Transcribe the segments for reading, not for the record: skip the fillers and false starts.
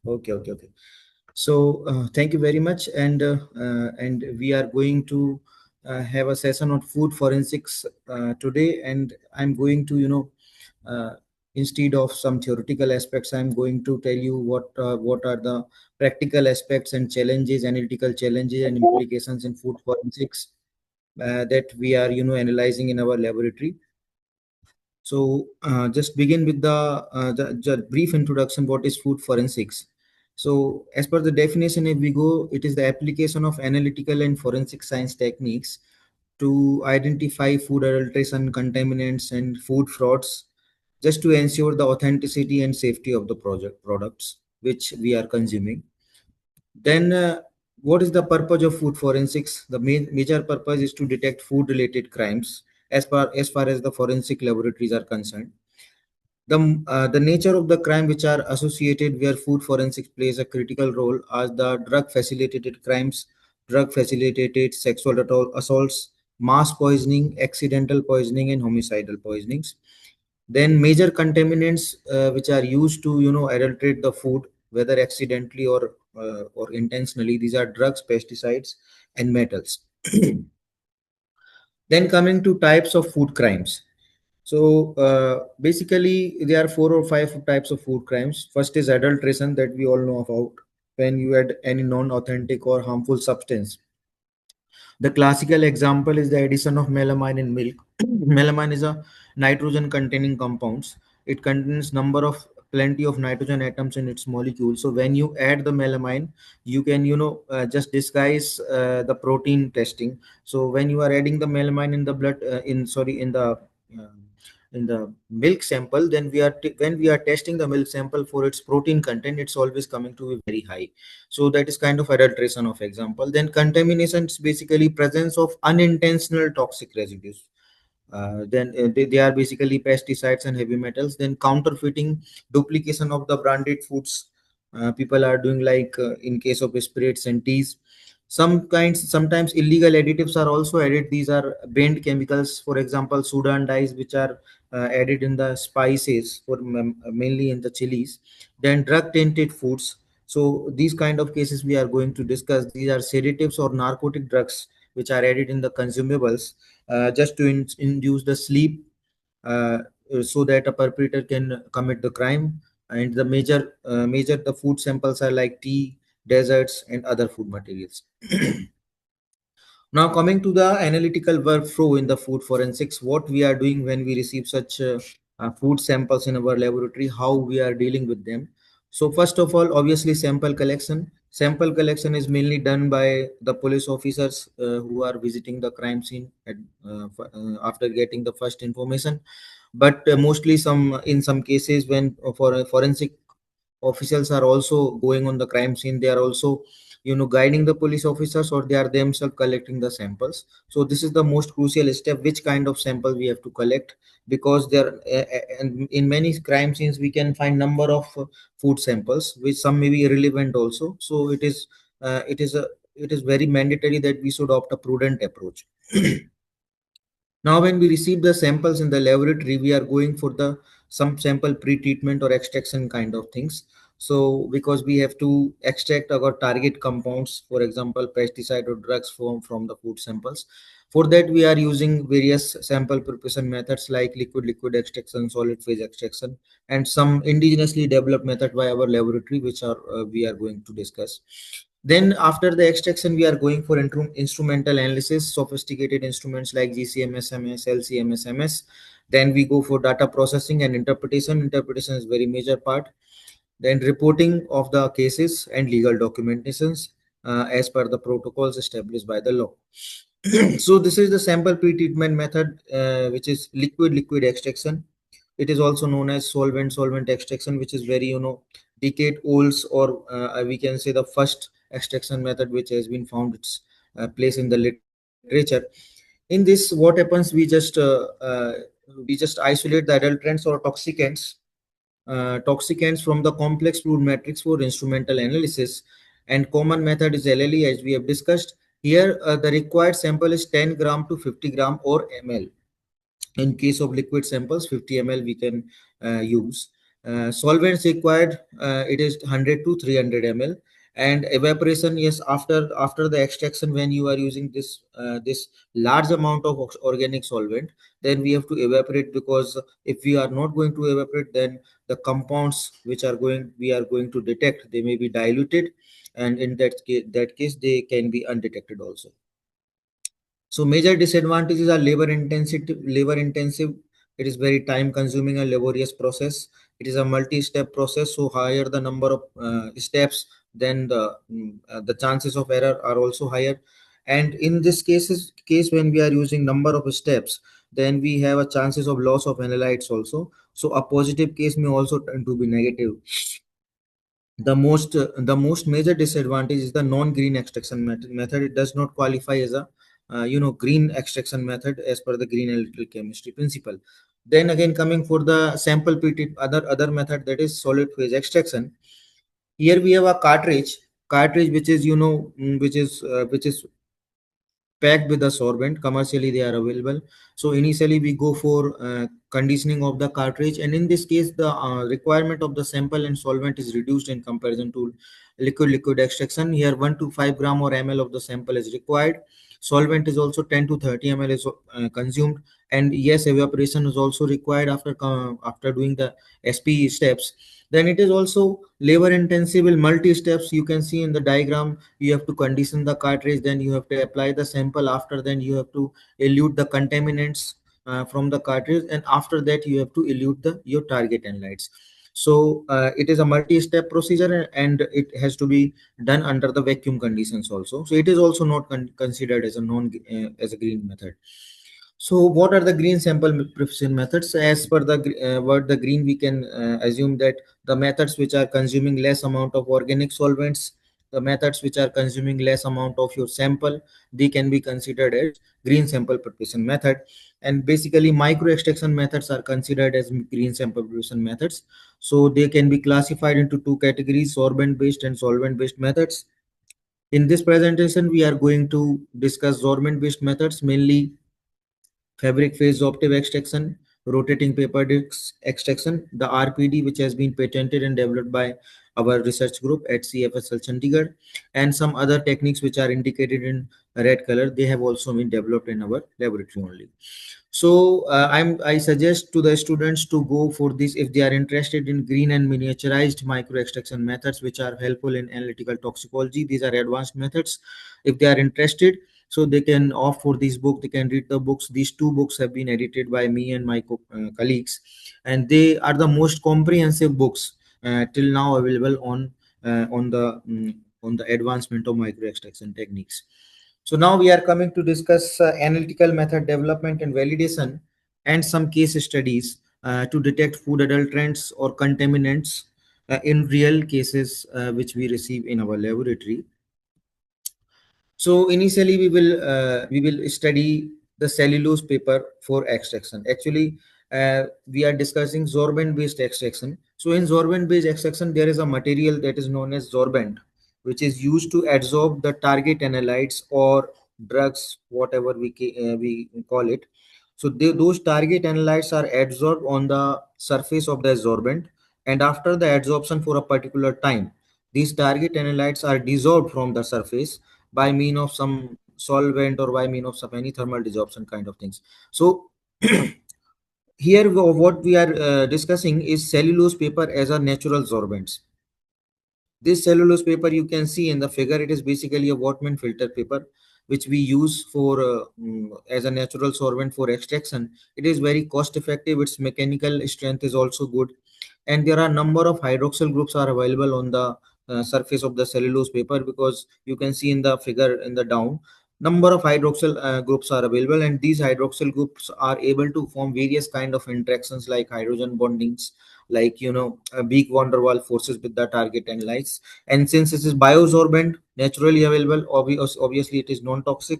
Okay. So thank you very much, and we are going to have a session on food forensics today, and I'm going to uh, instead of some theoretical aspects, I'm going to tell you what are the practical aspects and challenges, analytical challenges and implications in food forensics that we are analyzing in our laboratory. So just begin with the brief introduction. What is food forensics? So as per the definition, if we go, it is the application of analytical and forensic science techniques to identify food adulteration, contaminants, and food frauds, just to ensure the authenticity and safety of the project products which we are consuming. Then, what is the purpose of food forensics? The major purpose is to detect food-related crimes as far as the forensic laboratories are concerned. The nature of the crime which are associated where food forensics plays a critical role are the drug facilitated crimes, drug facilitated sexual assaults, mass poisoning, accidental poisoning, and homicidal poisonings. Then major contaminants which are used to adulterate the food, whether accidentally or intentionally. These are drugs, pesticides, and metals. Then coming to types of food crimes. So basically, there are 4 or 5 types of food crimes. First is adulteration, that we all know about, when you add any non-authentic or harmful substance. The classical example is the addition of melamine in milk. Melamine is a nitrogen-containing compounds. It contains plenty of nitrogen atoms in its molecule. So when you add the melamine, you can just disguise the protein testing. So when you are adding the melamine in the blood, uh, in the milk sample, then when we are testing the milk sample for its protein content, it's always coming to be very high. So that is kind of adulteration of example. Then contamination is basically presence of unintentional toxic residues. They are basically pesticides and heavy metals. Then counterfeiting, duplication of the branded foods people are doing, like in case of spirits and teas. Sometimes illegal additives are also added. These are banned chemicals, for example sudan dyes, which are added in the spices, mainly in the chilies. Then drug tainted foods. So these kind of cases we are going to discuss. These are sedatives or narcotic drugs which are added in the consumables, just to induce the sleep, uh, so that a perpetrator can commit the crime. And the major the food samples are like tea, desserts, and other food materials. Now, coming to the analytical workflow in the food forensics, what we are doing when we receive such food samples in our laboratory, how we are dealing with them. So, first of all, obviously, sample collection. Sample collection is mainly done by the police officers who are visiting the crime scene after getting the first information. But mostly, in some cases, when for forensic officials are also going on the crime scene, they are also guiding the police officers, or they are themselves collecting the samples. So this is the most crucial step, which kind of sample we have to collect, because there and in many crime scenes we can find number of food samples, which some may be irrelevant also. So it is very mandatory that we should opt a prudent approach. Now, when we receive the samples in the laboratory, we are going for the some sample pre-treatment or extraction kind of things. So, because we have to extract our target compounds, for example, pesticide or drugs from the food samples. For that, we are using various sample preparation methods like liquid extraction, solid phase extraction, and some indigenously developed method by our laboratory, which are we are going to discuss. Then after the extraction, we are going for instrumental analysis, sophisticated instruments like GCMS-MS, LCMS-MS. Then we go for data processing and interpretation. Interpretation is very major part. Then reporting of the cases and legal documentations as per the protocols established by the law. So this is the sample pre-treatment method, which is liquid extraction. It is also known as solvent extraction, which is very decade old, or we can say the first extraction method which has been found its place in the literature. In this, what happens, we just isolate the adulterants or toxicants from the complex fluid matrix for instrumental analysis. And common method is LLE, as we have discussed. Here, the required sample is 10 gram to 50 gram, or ml. In case of liquid samples, 50 ml we can use. Solvents required, it is 100 to 300 ml. And evaporation, yes, after the extraction, when you are using this large amount of organic solvent, then we have to evaporate, because if we are not going to evaporate, then the compounds which are going we are going to detect, they may be diluted, and in that case they can be undetected also. So major disadvantages are labor intensive. It is very time consuming and laborious process. It is a multi-step process. So higher the number of steps, then the chances of error are also higher. And in this case, when we are using number of steps, then we have a chances of loss of analytes also. So a positive case may also turn to be negative. The most major disadvantage is the non-green extraction method. It does not qualify as a green extraction method as per the green analytical chemistry principle. Then again, coming for the sample pt, other method, that is solid phase extraction. Here we have a cartridge which is which is packed with the sorbent. Commercially they are available. So initially we go for conditioning of the cartridge, and in this case the requirement of the sample and solvent is reduced in comparison to liquid extraction. Here 1 to 5 gram or ml of the sample is required. Solvent is also 10 to 30 ml is consumed. And yes, evaporation is also required after doing the sp steps. Then it is also labor intensive in multi steps. You can see in the diagram, you have to condition the cartridge, then you have to apply the sample. After then you have to elute the contaminants from the cartridge, and after that you have to elute your target analytes. So it is a multi-step procedure, and it has to be done under the vacuum conditions also. So it is also not considered as a non as a green method. So what are the green sample preparation methods? As per the word the green, we can assume that the methods which are consuming less amount of organic solvents, the methods which are consuming less amount of your sample, they can be considered as green sample preparation method. And basically micro extraction methods are considered as green sample preparation methods. So they can be classified into two categories: sorbent based and solvent based methods. In this presentation we are going to discuss sorbent based methods, mainly fabric phase optive extraction, rotating paper disc extraction, the RPD, which has been patented and developed by our research group at CFSL Chandigarh, and some other techniques which are indicated in red color. They have also been developed in our laboratory only. So I suggest to the students to go for this if they are interested in green and miniaturized micro extraction methods, which are helpful in analytical toxicology. These are advanced methods. If they are interested, so they can opt for this book. They can read the books. These two books have been edited by me and my colleagues, and they are the most comprehensive books till now available on the advancement of micro extraction techniques. So now we are coming to discuss analytical method development and validation, and some case studies to detect food adulterants or contaminants in real cases which we receive in our laboratory. So initially we will study the cellulose paper for extraction. Actually, we are discussing sorbent based extraction. So in sorbent based extraction, there is a material that is known as sorbent, which is used to adsorb the target analytes or drugs, whatever we call it. So those target analytes are adsorbed on the surface of the sorbent, and after the adsorption for a particular time, these target analytes are dissolved from the surface by mean of some solvent or by mean of some any thermal desorption kind of things. So here what we are discussing is cellulose paper as a natural sorbent. This cellulose paper you can see in the figure, it is basically a Wortmann filter paper which we use for as a natural solvent for extraction. It is very cost effective, its mechanical strength is also good, and there are number of hydroxyl groups are available on the surface of the cellulose paper, because you can see in the figure in the down, number of hydroxyl groups are available, and these hydroxyl groups are able to form various kind of interactions like hydrogen bondings, like big van der Waals forces with the target and lights. And since this is biosorbent, naturally available, obviously it is non-toxic,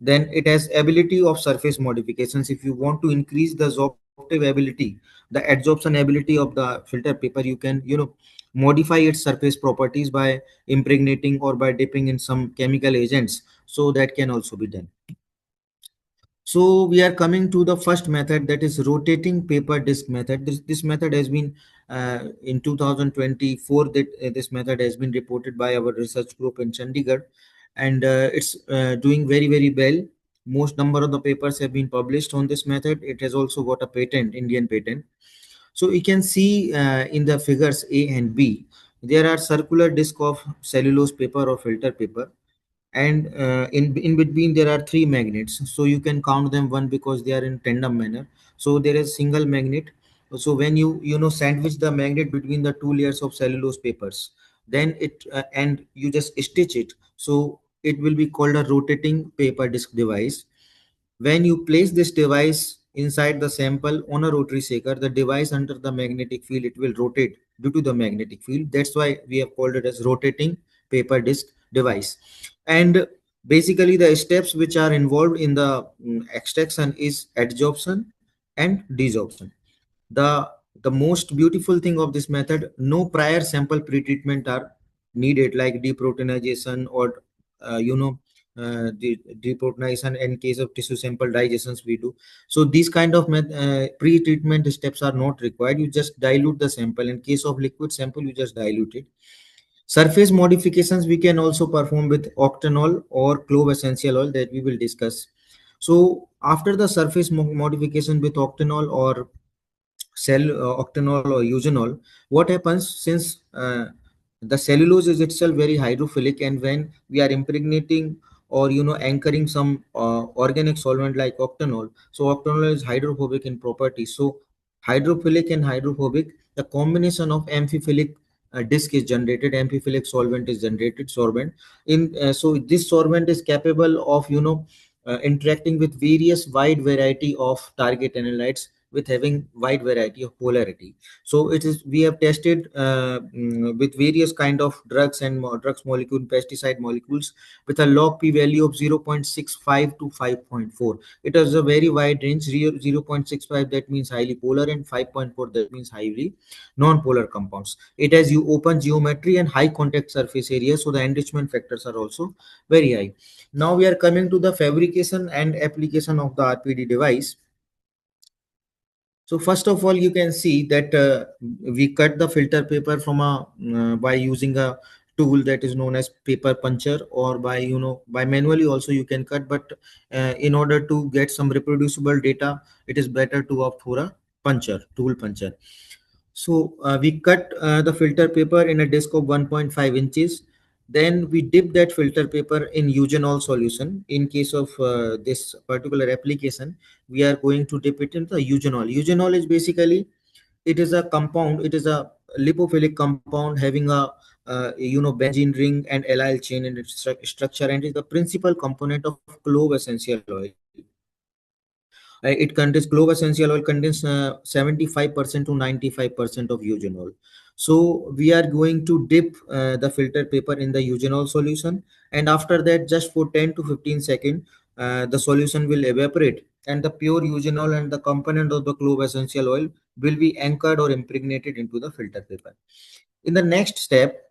then it has ability of surface modifications. If you want to increase the absorptive ability, the adsorption ability of the filter paper, you can modify its surface properties by impregnating or by dipping in some chemical agents. So that can also be done. So we are coming to the first method, that is rotating paper disc method. This method has been in 2024 that this method has been reported by our research group in Chandigarh, and it's doing very very well. Most number of the papers have been published on this method. It has also got a patent, Indian patent. So you can see in the figures A and B, there are circular disc of cellulose paper or filter paper, and in between there are three magnets. So you can count them one because they are in tandem manner. So there is single magnet. So when you sandwich the magnet between the two layers of cellulose papers, then it and you just stitch it. So it will be called a rotating paper disc device. When you place this device inside the sample on a rotary shaker, the device under the magnetic field, it will rotate due to the magnetic field. That's why we have called it as rotating paper disc device. And basically the steps which are involved in the extraction is adsorption and desorption. The most beautiful thing of this method, no prior sample pretreatment are needed, like deproteinization or deproteinization in case of tissue sample digestions we do. So these kind of pre-treatment steps are not required. You just dilute the sample. In case of liquid sample, you just dilute it. Surface modifications we can also perform with octanol or clove essential oil that we will discuss. So after the surface modification with octanol or cell octanol or eugenol, what happens, since the cellulose is itself very hydrophilic, and when we are impregnating or anchoring some organic solvent like octanol, so octanol is hydrophobic in property. So hydrophilic and hydrophobic, the combination of amphiphilic disc is generated, amphiphilic solvent is generated, sorbent in so this sorbent is capable of interacting with various wide variety of target analytes with having wide variety of polarity. So it is, we have tested with various kind of drugs and drugs molecule, pesticide molecules, with a log p value of 0.65 to 5.4. It has a very wide range. 0.65, that means highly polar, and 5.4, that means highly non-polar compounds. It has you open geometry and high contact surface area, so the enrichment factors are also very high. Now we are coming to the fabrication and application of the RPD device. So first of all, you can see that we cut the filter paper from a by using a tool that is known as paper puncher, or by by manually also you can cut. But in order to get some reproducible data, it is better to opt for a puncher, tool puncher. So we cut the filter paper in a disc of 1.5 inches. Then we dip that filter paper in eugenol solution. In case of this particular application, we are going to dip it in the eugenol. Eugenol is basically, it is a compound. It is a lipophilic compound having a benzene ring and allyl chain in its structure, and is the principal component of clove essential oil. It contains, clove essential oil contains 75% to 95% of eugenol. So we are going to dip the filter paper in the eugenol solution, and after that, just for 10 to 15 seconds, the solution will evaporate, and the pure eugenol and the component of the clove essential oil will be anchored or impregnated into the filter paper. In the next step,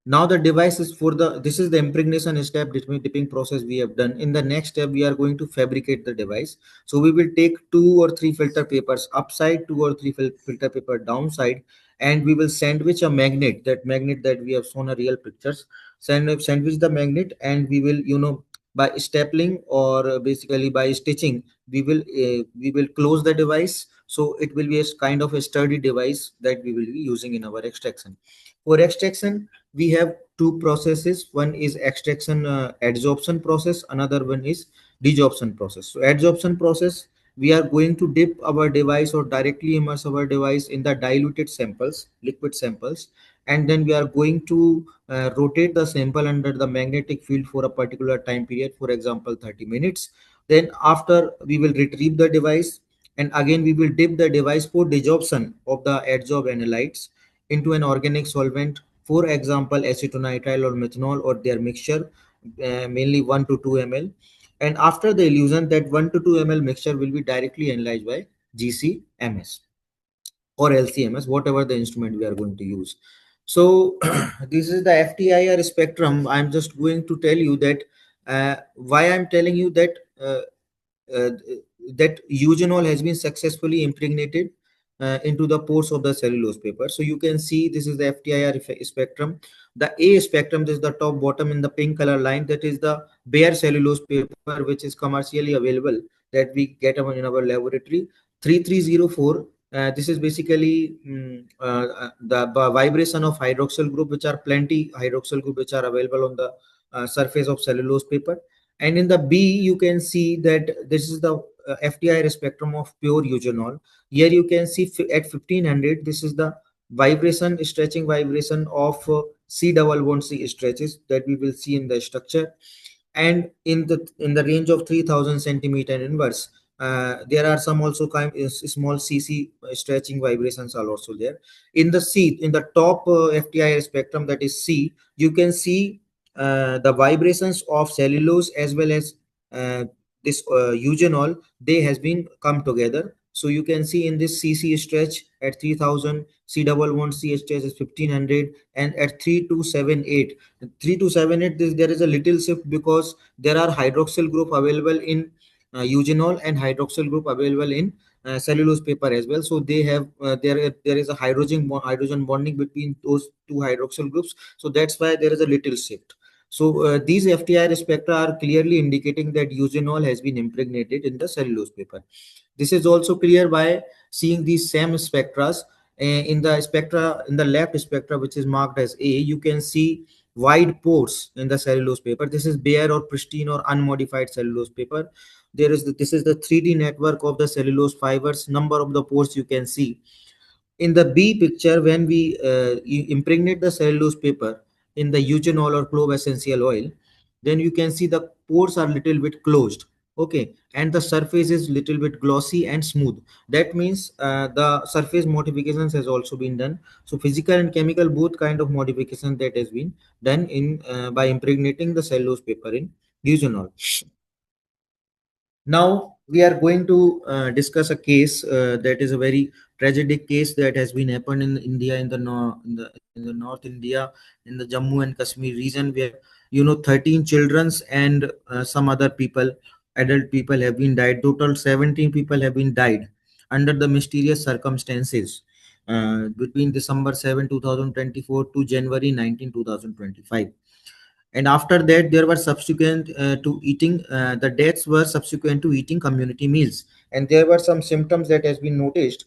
now the device is for the, this is the impregnation step, dipping process we have done. In the next step, we are going to fabricate the device. So we will take 2 or 3 filter papers upside, 2 or 3 filter paper downside, and we will sandwich a magnet, that magnet that we have shown a real pictures. Sandwich the magnet, and we will by stapling or basically by stitching, we will close the device. So it will be a kind of a sturdy device that we will be using in our extraction. For extraction, we have two processes. One is extraction adsorption process, another one is desorption process. So adsorption process, we are going to dip our device or directly immerse our device in the diluted samples, liquid samples, and then we are going to rotate the sample under the magnetic field for a particular time period, for example 30 minutes. Then after, we will retrieve the device, and again we will dip the device for desorption of the adsorbed analytes into an organic solvent, for example acetonitrile or methanol or their mixture, mainly 1 to 2 ml. And after the elution, that 1 to 2 ml mixture will be directly analyzed by GCMS or LCMS, whatever the instrument we are going to use. So this is the FTIR spectrum. I'm just going to tell you that why I'm telling you that uh, that eugenol has been successfully impregnated into the pores of the cellulose paper. So you can see this is the FTIR spectrum. The A spectrum, this is the top bottom in the pink color line. That is the bare cellulose paper, which is commercially available, that we get in our laboratory. 3304. This is basically the vibration of hydroxyl group, which are plenty hydroxyl group which are available on the surface of cellulose paper. And in the B, you can see that this is the FTIR spectrum of pure eugenol. Here you can see at 1500, this is the vibration, stretching vibration of C double bond C stretches that we will see in the structure. And in the range of 3000 centimeter inverse, there are some also small CC stretching vibrations are also there. In the C, in the top FTIR spectrum, that is C, you can see the vibrations of cellulose as well as uh, this eugenol. They has been come together. So you can see in this CC stretch at 3000, C double bond C stretch is 1500, and at 3278, 3278, there is a little shift because there are hydroxyl group available in eugenol and hydroxyl group available in cellulose paper as well. So they have there is a hydrogen bonding between those two hydroxyl groups. So that's why there is a little shift. So these FTIR spectra are clearly indicating that eugenol has been impregnated in the cellulose paper. This is also clear by seeing these same spectra. In the spectra, in the left spectra, which is marked as A, you can see wide pores in the cellulose paper. This is bare or pristine or unmodified cellulose paper. This is the 3D network of the cellulose fibers. Number of the pores you can see in the B picture. When we impregnate the cellulose paper in the eugenol or clove essential oil, then you can see the pores are little bit closed, okay, and the surface is little bit glossy and smooth. That means the surface modifications has also been done. So physical and chemical, both kind of modification that has been done in by impregnating the cellulose paper in eugenol. Now we are going to discuss a case that is a very tragic case that has been happened in India, in the North India, in the Jammu and Kashmir region, where 13 childrens and some other people, adult people, have been died. Total 17 people have been died under the mysterious circumstances between December 7, 2024 to January 19, 2025. And after that, there were subsequent to eating the deaths were subsequent to eating community meals, and there were some symptoms that has been noticed.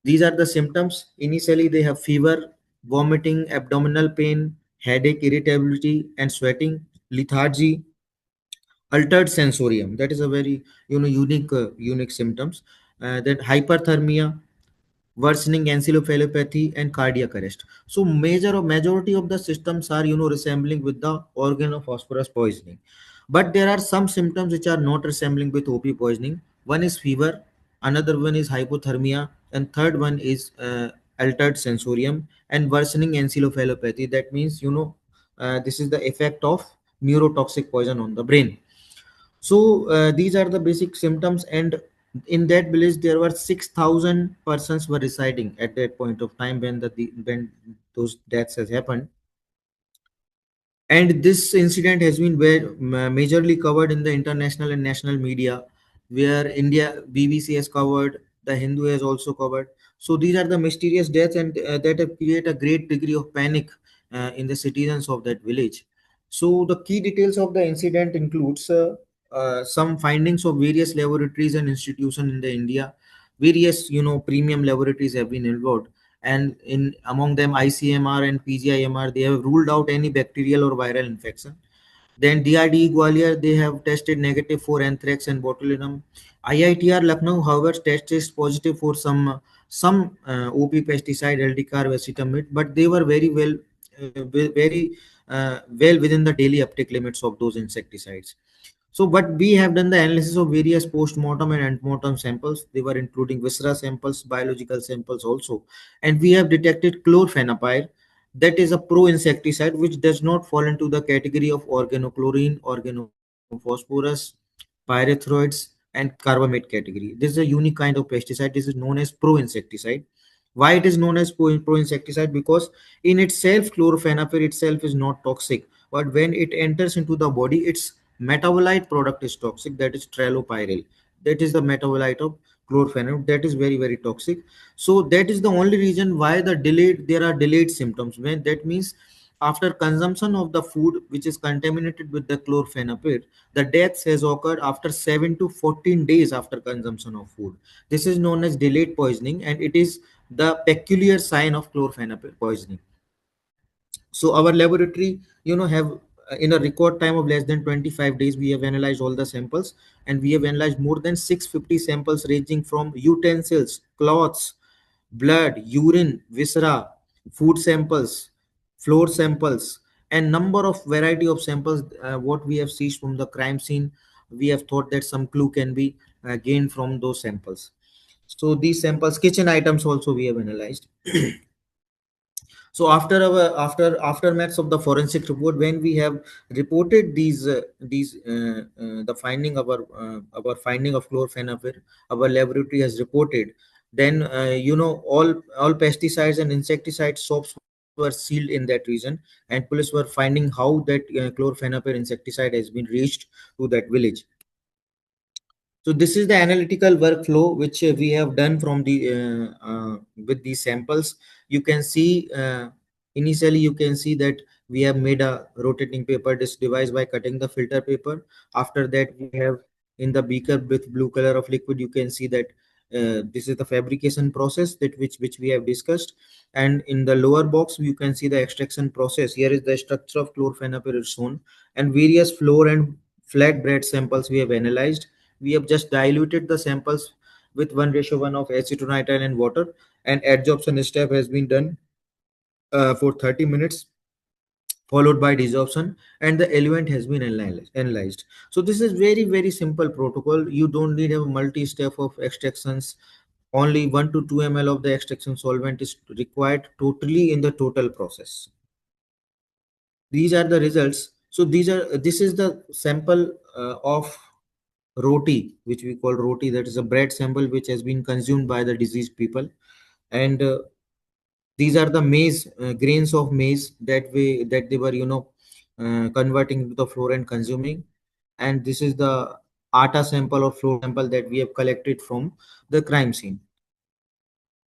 These are the symptoms. Initially they have fever, vomiting, abdominal pain, headache, irritability and sweating, lethargy, altered sensorium. That is a very unique symptoms. That hyperthermia, worsening encephalopathy and cardiac arrest. So majority of the systems are resembling with the organophosphorus poisoning, but there are some symptoms which are not resembling with OP poisoning. One is fever, another one is hypothermia, and third one is altered sensorium and worsening encephalopathy. That means this is the effect of neurotoxic poison on the brain. So these are the basic symptoms, and in that village there were 6,000 persons were residing at that point of time when when those deaths has happened. And this incident has been majorly covered in the international and national media, where India BBC has covered, the Hindu has also covered. So these are the mysterious deaths, and that have created a great degree of panic in the citizens of that village. So the key details of the incident includes some findings of various laboratories and institutions in the India. Various premium laboratories have been involved, and in among them ICMR and PGIMR, they have ruled out any bacterial or viral infection. Then DRDE Gwalior, they have tested negative for anthrax and botulinum. IITR Lucknow, however, tested positive for some OP pesticide, LD-carb, acetamide, but they were very well, very well within the daily uptake limits of those insecticides. So, but we have done the analysis of various post-mortem and ante-mortem samples. They were including viscera samples, biological samples also. And we have detected chlorphenapyr, that is a pro-insecticide which does not fall into the category of organochlorine, organophosphorus, pyrethroids, and carbamate category. This is a unique kind of pesticide. This is known as pro-insecticide. Why it is known as pro-insecticide? Because in itself, chlorphenapyr itself is not toxic, but when it enters into the body, its metabolite product is toxic. That is tralopyrrole. That is the metabolite of chlorphenol, that is very very toxic. So that is the only reason why there are delayed symptoms. When that means after consumption of the food which is contaminated with the chlorphenapir, the death has occurred after 7 to 14 days after consumption of food. This is known as delayed poisoning, and it is the peculiar sign of chlorphenapir poisoning. So our laboratory, have in a record time of less than 25 days, we have analyzed all the samples, and we have analyzed more than 650 samples ranging from utensils, cloths, blood, urine, viscera, food samples, floor samples, and number of variety of samples. What we have seized from the crime scene, we have thought that some clue can be gained from those samples. So these samples, kitchen items also we have analyzed. So after our aftermaths of the forensic report, when we have reported the finding of our finding of chlorphenaphyl, our laboratory has reported. Then all pesticides and insecticide shops were sealed in that region, and police were finding how that chlorphenaphyl insecticide has been reached to that village. So this is the analytical workflow which we have done from the with these samples. You can see initially you can see that we have made a rotating paper disc device by cutting the filter paper. After that, we have in the beaker with blue color of liquid. You can see that this is the fabrication process that which we have discussed. And in the lower box, you can see the extraction process. Here is the structure of chlorphenaphyl shown, and various floor and flat bread samples we have analyzed. We have just diluted the samples with 1:1 of acetonitrile and water, and adsorption step has been done for 30 minutes, followed by desorption, and the element has been analyzed. So this is very very simple protocol. You don't need a multi-step of extractions. Only 1 to 2 ml of the extraction solvent is required totally in the total process. These are the results. So this is the sample of roti, which we call roti, that is a bread sample which has been consumed by the diseased people. And these are the maize grains of maize that they were converting to the flour and consuming. And this is the atta sample or flour sample that we have collected from the crime scene.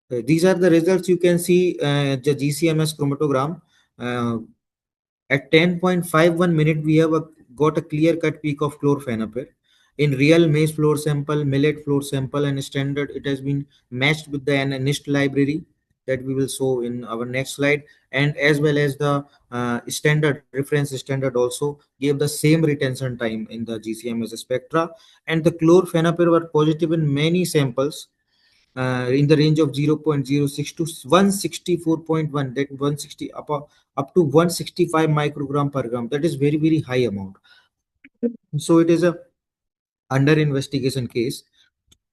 These are the results. You can see the GCMS chromatogram. uh, at 10.51 minute, we have got a clear-cut peak of chlorphenaphyl. In real maize flour sample, millet flour sample, and standard, it has been matched with the NIST library that we will show in our next slide, and as well as the standard reference standard also gave the same retention time in the GCMS spectra, and the chlorphenaphyl were positive in many samples in the range of 0.06 to 164.1, that 160 up to 165 microgram per gram. That is very very high amount. So it is a under investigation case.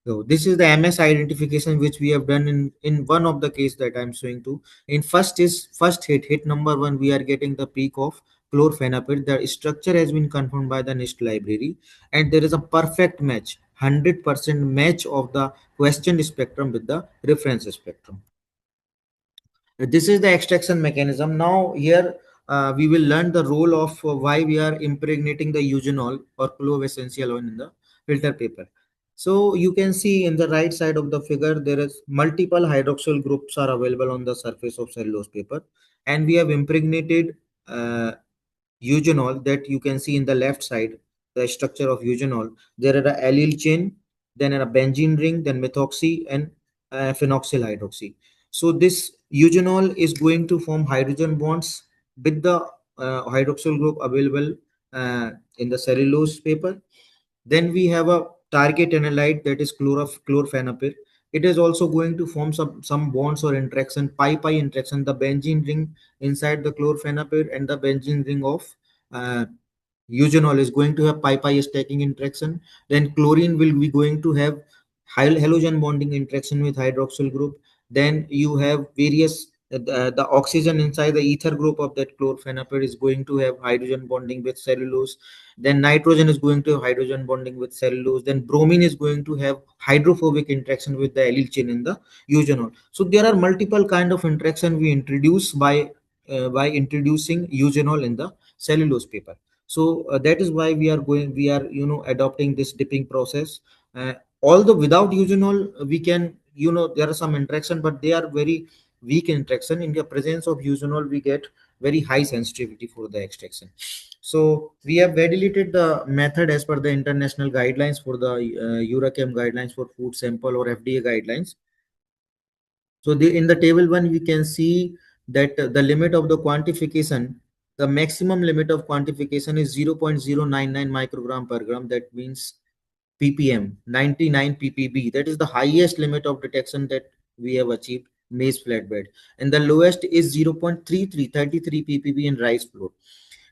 So this is the MS identification which we have done in one of the case that I'm showing to. In first hit number one, we are getting the peak of chlorphenaphyl. The structure has been confirmed by the NIST library, and there is a perfect match, 100% match of the questioned spectrum with the reference spectrum. This is the extraction mechanism. Now here we will learn the role of why we are impregnating the eugenol or clove essential oil in the filter paper. So you can see in the right side of the figure, there is multiple hydroxyl groups are available on the surface of cellulose paper, and we have impregnated uh, eugenol that you can see in the left side. The structure of eugenol, there are a allyl chain, then a benzene ring, then methoxy, and phenoxyl hydroxy. So this eugenol is going to form hydrogen bonds with the hydroxyl group available in the cellulose paper. Then we have a target analyte, that is chlorphenaphyl. It is also going to form some bonds or interaction, pi interaction, the benzene ring inside the chlorphenaphyl and the benzene ring of uh, eugenol is going to have pi stacking interaction. Then chlorine will be going to have halogen bonding interaction with hydroxyl group. Then you have various the oxygen inside the ether group of that chlorphenaphyl is going to have hydrogen bonding with cellulose. Then nitrogen is going to have hydrogen bonding with cellulose. Then bromine is going to have hydrophobic interaction with the allyl chain in the eugenol. So there are multiple kind of interaction we introduce by introducing eugenol in the cellulose paper. So that is why we are adopting this dipping process. Although without eugenol we can, there are some interaction, but they are very weak interaction. In the presence of eugenol we get very high sensitivity for the extraction. So we have validated the method as per the international guidelines for the Eurochem guidelines for food sample or FDA guidelines. So in the table 1, we can see that the limit of the quantification, the maximum limit of quantification is 0.099 microgram per gram. That means ppm, 99 ppb. That is the highest limit of detection that we have achieved maize flatbread. And the lowest is 0.33 ppb in rice flour.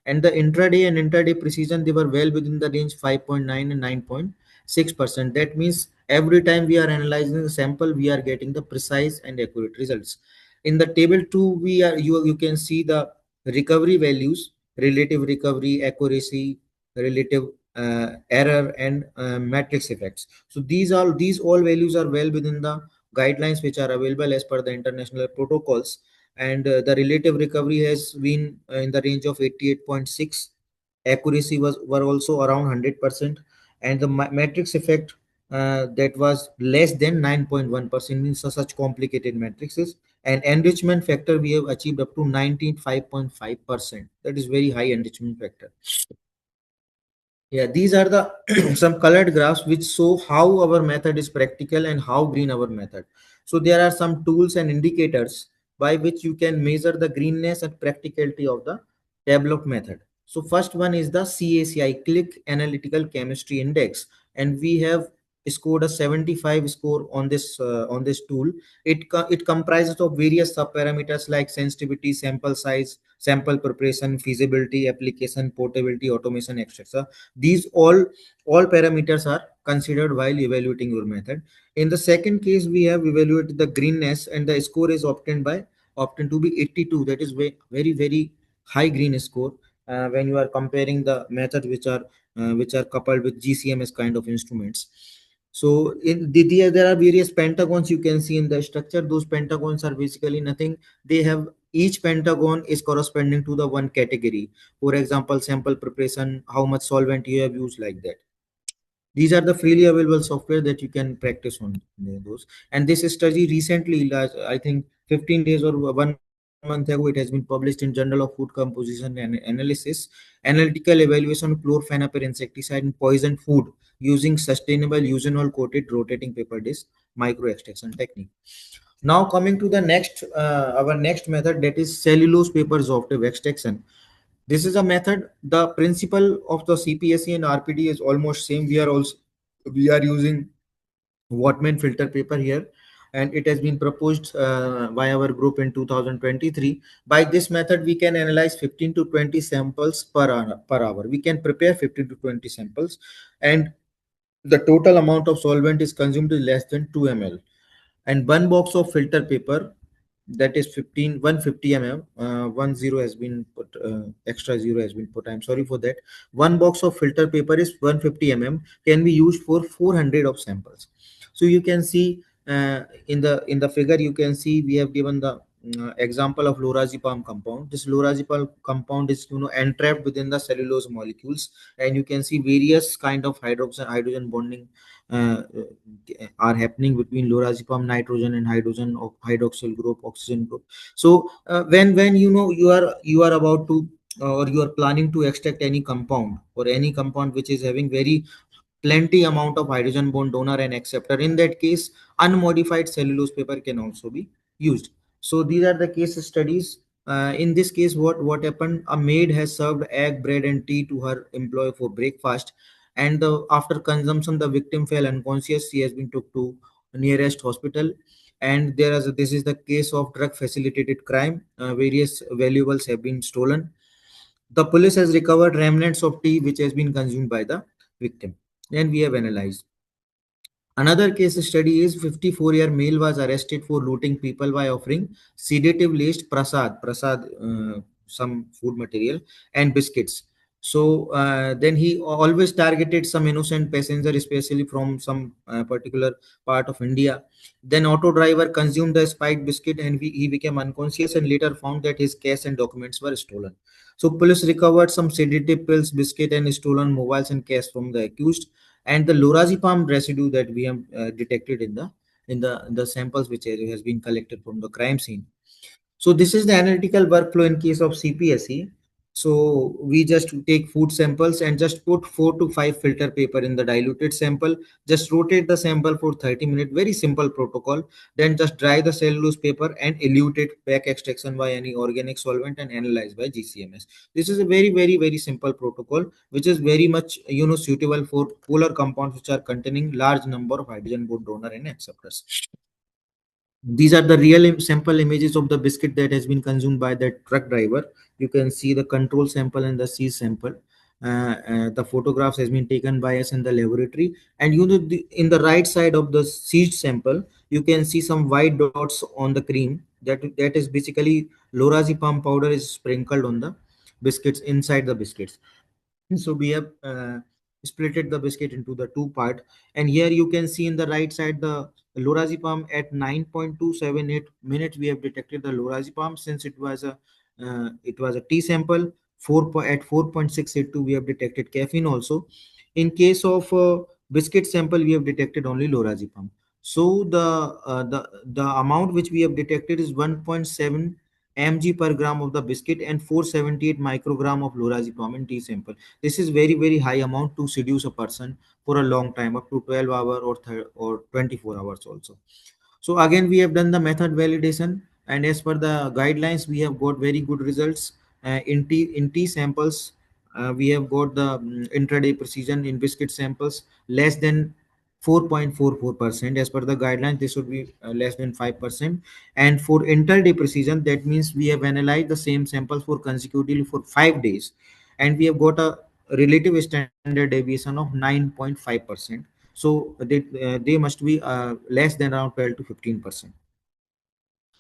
And the intraday and interday precision, they were well within the range 5.9 and 9.6%. That means every time we are analyzing the sample, we are getting the precise and accurate results. In the table 2, you can see the recovery values, relative recovery, accuracy, relative error, and matrix effects. So these all values are well within the guidelines which are available as per the international protocols. And the relative recovery has been in the range of 88.6. Accuracy was were also around 100%. And the matrix effect, that was less than 9.1%, means such complicated matrices. And enrichment factor, we have achieved up to 95.5%. That is very high enrichment factor. Yeah, these are the some colored graphs which show how our method is practical and how green our method. So there are some tools and indicators by which you can measure the greenness and practicality of the developed method. So first one is the CACI, Click Analytical Chemistry Index, and we have scored a 75 score on this tool. It comprises of various subparameters like sensitivity, sample size, sample preparation, feasibility, application, portability, automation, etc. These all parameters are considered while evaluating your method. In the second case, we have evaluated the greenness, and the score is obtained to be 82. That is very very high green score when you are comparing the methods which are coupled with GCMS kind of instruments. So there are various pentagons you can see in the structure. Those pentagons are basically nothing. They have, each pentagon is corresponding to the one category. For example, sample preparation, how much solvent you have used, like that. These are the freely available software that you can practice on those. And this study recently, I think 15 days or 1 month ago, it has been published in Journal of Food Composition and Analysis. Analytical evaluation of chlorphenapir insecticide in poisoned food using sustainable eugenol coated rotating paper disc micro extraction technique. Now coming to the next, our next method, that is cellulose paper absorptive extraction. This is a method. The principle of the CPSC and RPD is almost same. We are using Whatman filter paper here, and it has been proposed by our group in 2023. By this method, we can analyze 15 to 20 samples per hour. We can prepare 15 to 20 samples, and the total amount of solvent is consumed is less than 2 ml. And one box of filter paper, that is 150 mm, one zero has been put, extra zero has been put, I'm sorry for that. One box of filter paper is 150 mm, can be used for 400 of samples. So you can see in the figure, you can see we have given the example of lorazepam compound. This lorazepam compound is entrapped within the cellulose molecules, and you can see various kind of hydrogen bonding uh, are happening between lorazepam, nitrogen and hydrogen, or hydroxyl group, oxygen group. So when you are about to or you are planning to extract any compound, or any compound which is having very plenty amount of hydrogen bond donor and acceptor, in that case unmodified cellulose paper can also be used. So these are the case studies. In this case, what happened, a maid has served egg, bread and tea to her employee for breakfast, and after consumption the victim fell unconscious. She has been took to nearest hospital. And this is the case of drug facilitated crime. Various valuables have been stolen. The police has recovered remnants of tea which has been consumed by the victim, and we have analyzed. Another case study is 54-year male was arrested for looting people by offering sedative laced prasad, some food material, and biscuits. So then he always targeted some innocent passenger, especially from some particular part of India. Then auto driver consumed the spiked biscuit, and he became unconscious, and later found that his cash and documents were stolen. So police recovered some sedative pills, biscuit, and stolen mobiles and cash from the accused. and the lorazepam residue that we have detected in the samples which has been collected from the crime scene. So this is the analytical workflow in case of CPSE. So we just take food samples and just put 4 to 5 filter paper in the diluted sample. Just rotate the sample for 30 minutes. Very simple protocol. Then just dry the cellulose paper and elute it back extraction by any organic solvent and analyze by GCMS. This is a very simple protocol which is very much suitable for polar compounds which are containing large number of hydrogen bond donor and acceptors. These are the real sample images of the biscuit that has been consumed by the truck driver. You can see the control sample and the seed sample. The photographs has been taken by us in the laboratory, and in the right side of the seed sample you can see some white dots on the cream. That is basically lorazepam powder is sprinkled on the biscuits, inside the biscuits. So we have splitted the biscuit into the two part, and here you can see in the right side the lorazepam at 9.278 minutes. We have detected the lorazepam since it was a T sample. At 4.682 we have detected caffeine also. In case of biscuit sample we have detected only lorazepam. So the amount which we have detected is 1.7 mg per gram of the biscuit and 478 microgram of lorazepam in T sample. This is very high amount to seduce a person for a long time, up to 12 hour or 24 hours also. So again we have done the method validation, and as per the guidelines we have got very good results. In T samples we have got the intraday precision in biscuit samples less than 4.44%. As per the guidelines this should be less than 5%. And for intraday precision, that means we have analyzed the same samples for consecutively for 5 days, and we have got a relative standard deviation of 9.5%. So they must be less than around 12 to 15%.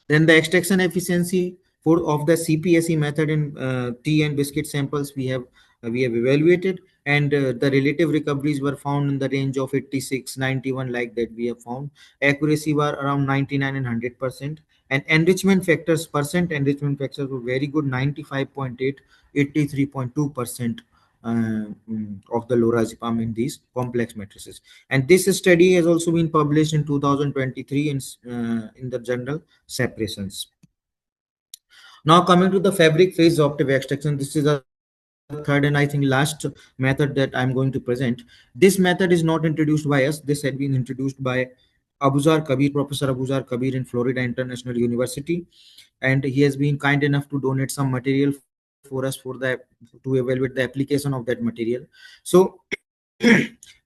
Then the extraction efficiency of the CPSE method in tea and biscuit samples we have evaluated, and the relative recoveries were found in the range of 86, 91, like that we have found. Accuracy were around 99 and 100%, and enrichment factors were very good, 95.8, 83.2% of the lorazepam in these complex matrices. And this study has also been published in 2023 in the journal Separations. Now coming to the fabric phase optive extraction, this is a third and I think last method that I'm going to present. This method is not introduced by us. This had been introduced by Professor Abuzar Kabir in Florida International University, and he has been kind enough to donate some material for us to evaluate the application of that material. So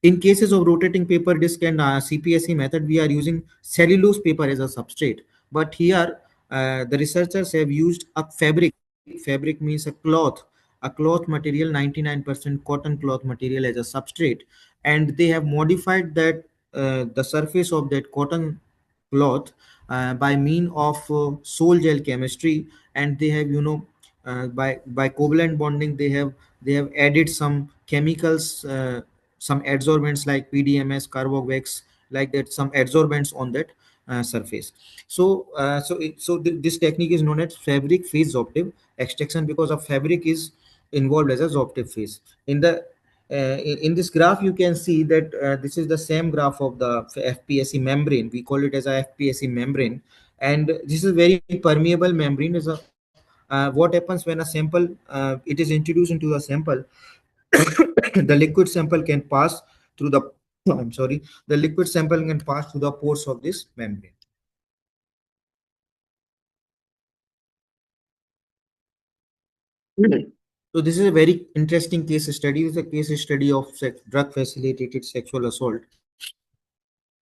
in cases of rotating paper disc and CPSE method, we are using cellulose paper as a substrate. But here, the researchers have used a fabric. Fabric means a cloth material, 99% cotton cloth material as a substrate, and they have modified that the surface of that cotton cloth by mean of sol gel chemistry, and they have by covalent bonding they have added some chemicals, some adsorbents like PDMS, carbox, like that, some adsorbents on that surface. So this technique is known as fabric phase optive extraction, because of fabric is involved as a optive phase. In this graph you can see that this is the same graph of the FPSE membrane. We call it as a FPSE membrane, and this is very permeable membrane. What happens when a sample it is introduced into the sample? The liquid sample can pass through the I'm sorry, the liquid sample can pass through the pores of this membrane. So this is a very interesting case study. This is a case study of drug facilitated sexual assault.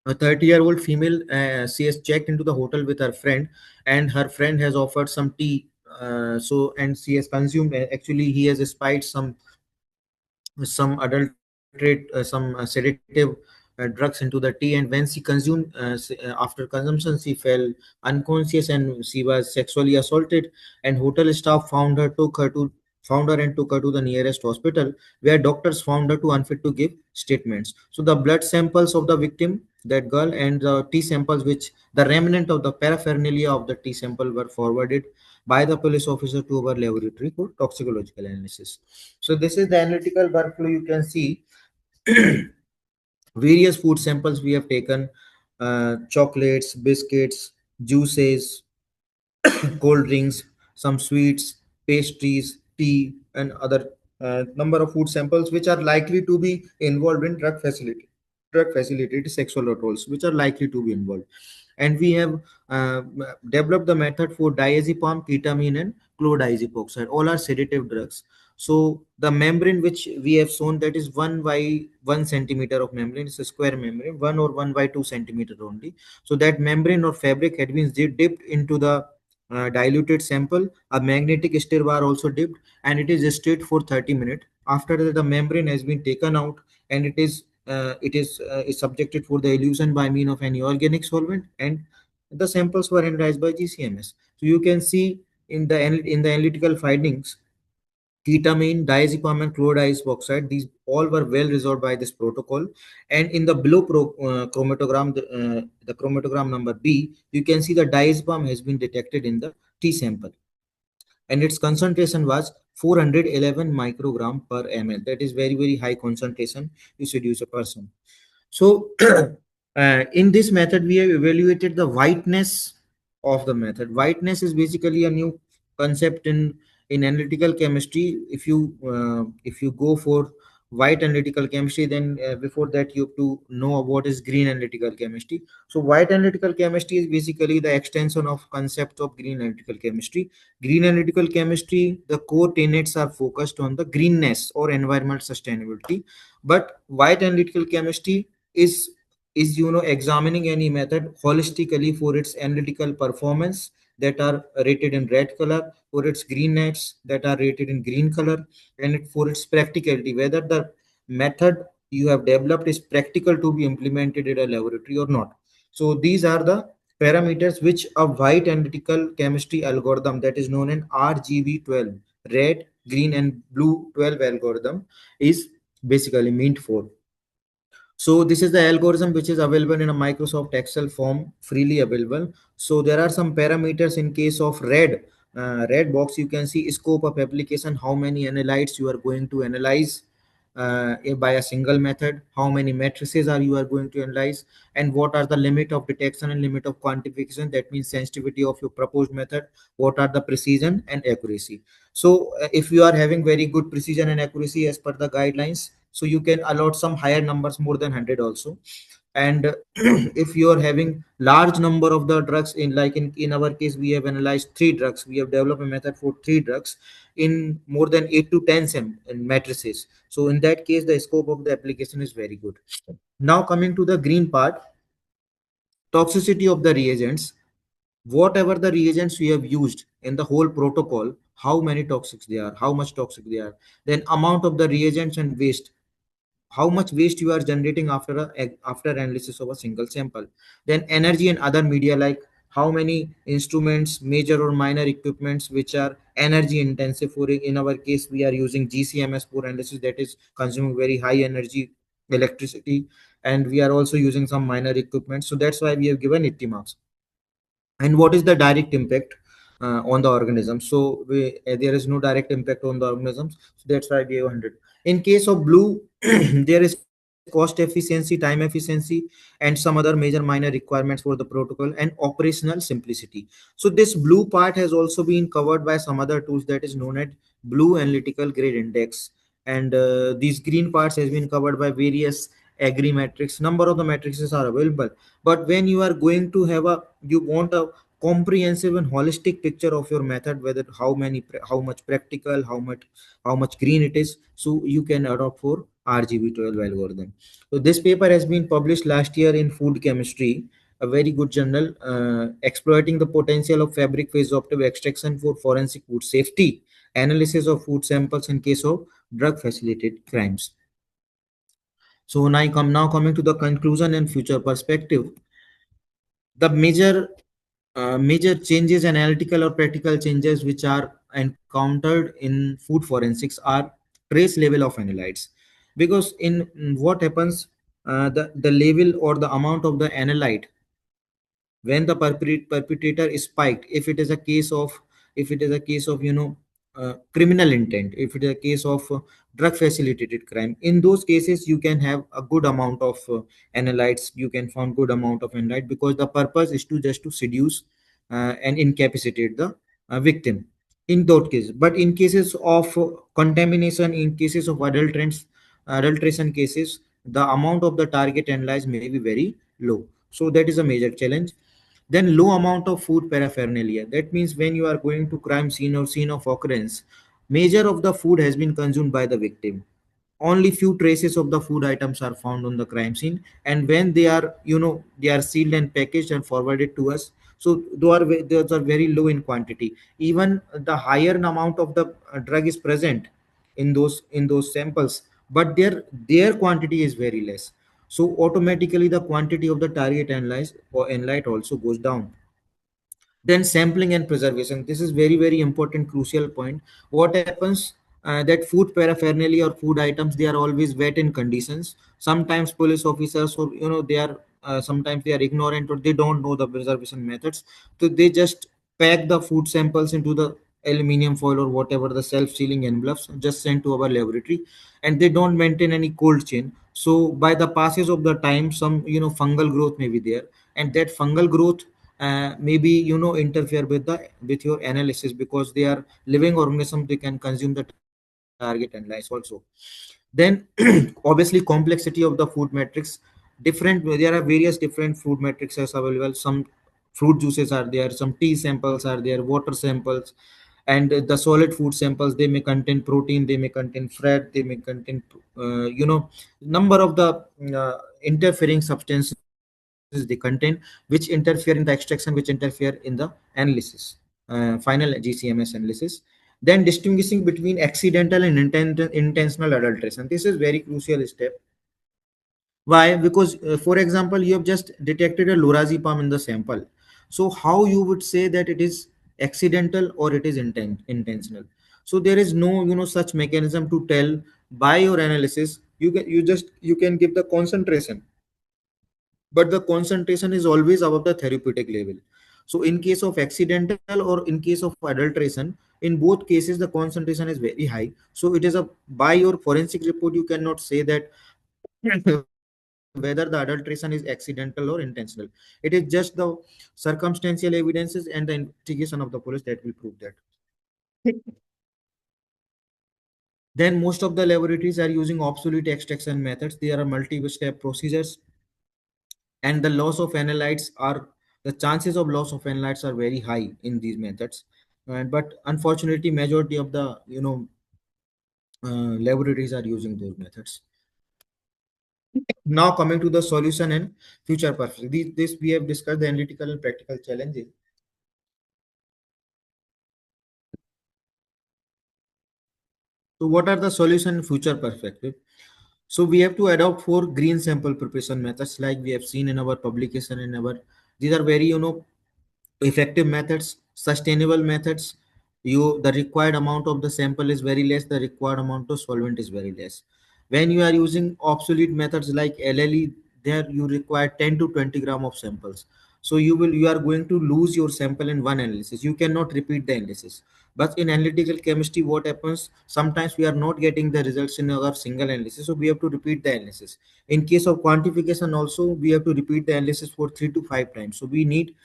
A 30-year-old female, she has checked into the hotel with her friend, and her friend has offered some tea. And she has consumed. Actually, he has spied some adulterate, some sedative drugs into the tea, and when she consumed, after consumption she fell unconscious and she was sexually assaulted, and hotel staff found her and took her to the nearest hospital, where doctors found her too unfit to give statements. So the blood samples of the victim, that girl, and the tea samples, which the remnant of the paraphernalia of the tea sample, were forwarded by the police officer to our laboratory for toxicological analysis. So this is the analytical workflow you can see. various food samples we have taken, chocolates, biscuits, juices, cold drinks, some sweets, pastries, tea, and other number of food samples which are likely to be involved in drug facilitated sexual assaults, which are likely to be involved. And we have uh, developed the method for diazepam, ketamine, and chlordiazepoxide. All are sedative drugs. So the membrane which we have shown, that is 1 by 1 centimeter of membrane, is a square membrane, 1 or 1 by 2 centimeter only. So that membrane or fabric had been dipped into the diluted sample. A magnetic stir bar also dipped, and it is stirred for 30 minutes. After that, the membrane has been taken out, and is subjected for the elution by means of any organic solvent, and the samples were analyzed by GCMS. So you can see in the analytical findings, ketamine, diazepam, and chlordiazepoxide, these all were well resolved by this protocol. And in the below chromatogram, the chromatogram number B, you can see the diazepam has been detected in the T sample, and its concentration was 411 microgram per ml. That is very, very high concentration to seduce a person. So, in this method, we have evaluated the whiteness of the method. Whiteness is basically a new concept in analytical chemistry. If you go for white analytical chemistry, then before that you have to know what is green analytical chemistry. So, white analytical chemistry is basically the extension of concept of green analytical chemistry. Green analytical chemistry, the core tenets are focused on the greenness or environmental sustainability, but white analytical chemistry is examining any method holistically for its analytical performance, that are rated in red color, for its green nets that are rated in green color, and for its practicality, whether the method you have developed is practical to be implemented in a laboratory or not. So these are the parameters which a white analytical chemistry algorithm, that is known as RGB12, red, green, and blue 12 algorithm, is basically meant for. So this is the algorithm which is available in a Microsoft Excel form, freely available. So there are some parameters in case of red box. You can see scope of application, how many analytes you are going to analyze by a single method, how many matrices are you are going to analyze, and what are the limit of detection and limit of quantification. That means sensitivity of your proposed method. What are the precision and accuracy? So if you are having very good precision and accuracy as per the guidelines, so you can allot some higher numbers, more than 100 also. And if you are having large number of the drugs, in our case, we have analyzed 3 drugs. We have developed a method for 3 drugs in more than 8 to 10 matrices. So in that case, the scope of the application is very good. Now coming to the green part, toxicity of the reagents. Whatever the reagents we have used in the whole protocol, how many toxics they are, how much toxic they are, then amount of the reagents and waste, how much waste you are generating after analysis of a single sample. Then energy and other media, like how many instruments, major or minor equipments which are energy intensive. For in our case, we are using GCMS for analysis, that is consuming very high energy electricity, and we are also using some minor equipment, so that's why we have given 80 marks. And what is the direct impact on the organism? So there is no direct impact on the organisms, so that's why we have 100. In case of blue, there is cost efficiency, time efficiency, and some other major minor requirements for the protocol, and operational simplicity. So this blue part has also been covered by some other tools, that is known as blue analytical grade index. And these green parts has been covered by various agri matrix. Number of the matrices are available, but when you are going to have a, you want a comprehensive and holistic picture of your method, whether how much practical, how much green it is, so you can adopt for RGB12 algorithm. So this paper has been published last year in Food Chemistry, a very good journal, exploiting the potential of fabric phase optive extraction for forensic food safety, analysis of food samples in case of drug facilitated crimes. So now coming to the conclusion and future perspective, the major changes, analytical or practical changes which are encountered in food forensics are trace level of analytes. Because in what happens, the level or the amount of the analyte when the perpetrator is spiked, if it is a case of criminal intent, if it is a case of drug facilitated crime, in those cases you can have a good amount of analytes, you can find good amount of analyte, because the purpose is to just to seduce and incapacitate the victim in those cases. But in cases of contamination, in cases of adulteration cases, the amount of the target analyzed may be very low. So that is a major challenge. Then low amount of food paraphernalia, that means when you are going to crime scene or scene of occurrence, major of the food has been consumed by the victim, only few traces of the food items are found on the crime scene, and when they are, they are sealed and packaged and forwarded to us, so those are very low in quantity. Even the higher amount of the drug is present in those samples, but their quantity is very less, so automatically the quantity of the target analyzed or analyte also goes down. Then sampling and preservation, this is very very important crucial point. What happens, that food paraphernalia or food items, they are always wet in conditions. Sometimes police officers, or they are sometimes they are ignorant, or they don't know the preservation methods, so they just pack the food samples into the aluminium foil or whatever the self sealing envelopes, just sent to our laboratory, and they don't maintain any cold chain. So by the passage of the time, some fungal growth may be there, and that fungal growth maybe interfere with the with your analysis, because they are living organisms, they can consume the target analyze also. Then obviously complexity of the food matrix, different, there are various different food matrices available. Some fruit juices are there, some tea samples are there, water samples, and the solid food samples, they may contain protein, they may contain fat, they may contain number of the interfering substances they contain, which interfere in the extraction, which interfere in the analysis, final GCMS analysis. Then distinguishing between accidental and intentional adulteration, this is very crucial step. Why? Because for example, you have just detected a lorazepam in the sample, so how you would say that it is accidental or it is intentional? So there is no such mechanism to tell. By your analysis, you can give the concentration, but the concentration is always above the therapeutic level. So in case of accidental or in case of adulteration, in both cases the concentration is very high. So it is a, by your forensic report you cannot say that whether the adulteration is accidental or intentional. It is just the circumstantial evidences and the investigation of the police that will prove that. Then most of the laboratories are using obsolete extraction methods. There are multi-step procedures, and the loss of analytes are, the chances of loss of analytes are very high in these methods. And but unfortunately majority of the laboratories are using those methods. Now coming to the solution and future purpose, this we have discussed the analytical and practical challenges. So what are the solution and future perspective? So we have to adopt four green sample preparation methods, like we have seen in our publication. In our, these are very effective methods, sustainable methods. You, the required amount of the sample is very less, the required amount of solvent is very less. When you are using obsolete methods like LLE, there you require 10 to 20 gram of samples. So you are going to lose your sample in one analysis, you cannot repeat the analysis. But in analytical chemistry, what happens, sometimes we are not getting the results in our single analysis, so we have to repeat the analysis. In case of quantification also, we have to repeat the analysis for 3 to 5 times. So we need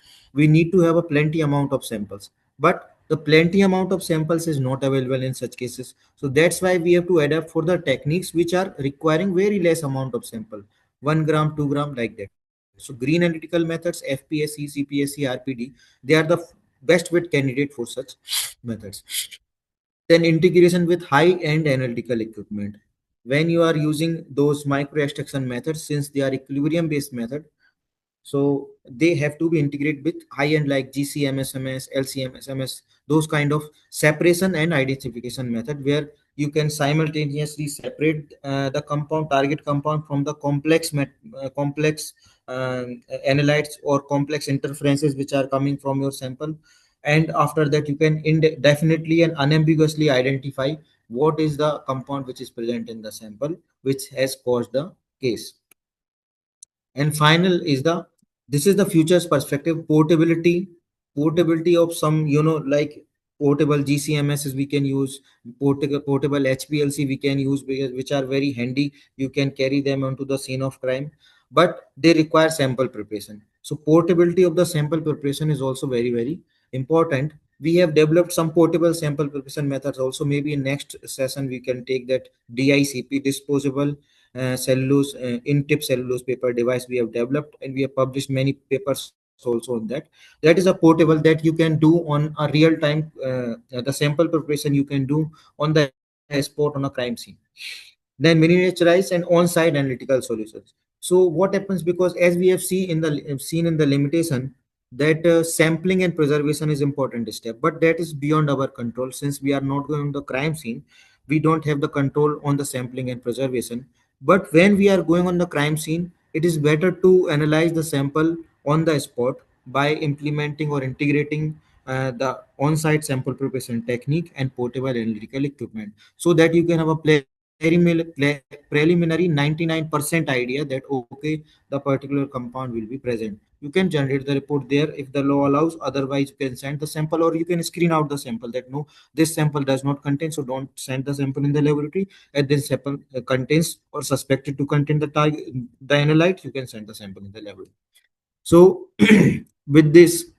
to have a plenty amount of samples, but the plenty amount of samples is not available in such cases. So that's why we have to adapt for the techniques which are requiring very less amount of sample, 1 gram 2 gram, like that. So green analytical methods, FPSC, CPSC, RPD, they are the best fit candidate for such methods. Then integration with high end analytical equipment, when you are using those micro extraction methods, since they are equilibrium based method, so they have to be integrated with high end like GCMSMS, LCMSMS, those kind of separation and identification method, where you can simultaneously separate the compound, target compound, from the complex analytes or complex interferences which are coming from your sample. And after that you can definitely and unambiguously identify what is the compound which is present in the sample which has caused the case. And final is the, this is the futures perspective, portability of some like portable GCMSs we can use, portable HPLC we can use, which are very handy. You can carry them onto the scene of crime, but they require sample preparation. So portability of the sample preparation is also very, very important. We have developed some portable sample preparation methods also. Maybe in next session we can take that DICP, disposable cellulose in-tip cellulose paper device we have developed, and we have published many papers also on that. That is a portable that you can do on a real time. The sample preparation you can do on the spot on a crime scene. Then miniaturized and on-site analytical solutions. So what happens, because as we have seen in the limitation, that sampling and preservation is important step, but that is beyond our control. Since we are not going on the crime scene, we don't have the control on the sampling and preservation. But when we are going on the crime scene, it is better to analyze the sample on the spot by implementing or integrating the on-site sample preparation technique and portable analytical equipment, so that you can have a preliminary 99% idea that okay, the particular compound will be present. You can generate the report there if the law allows. Otherwise, you can send the sample, or you can screen out the sample that no, this sample does not contain, so don't send the sample in the laboratory. And this sample contains or suspected to contain the target, the analyte, you can send the sample in the laboratory. So with this,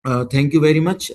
thank you very much.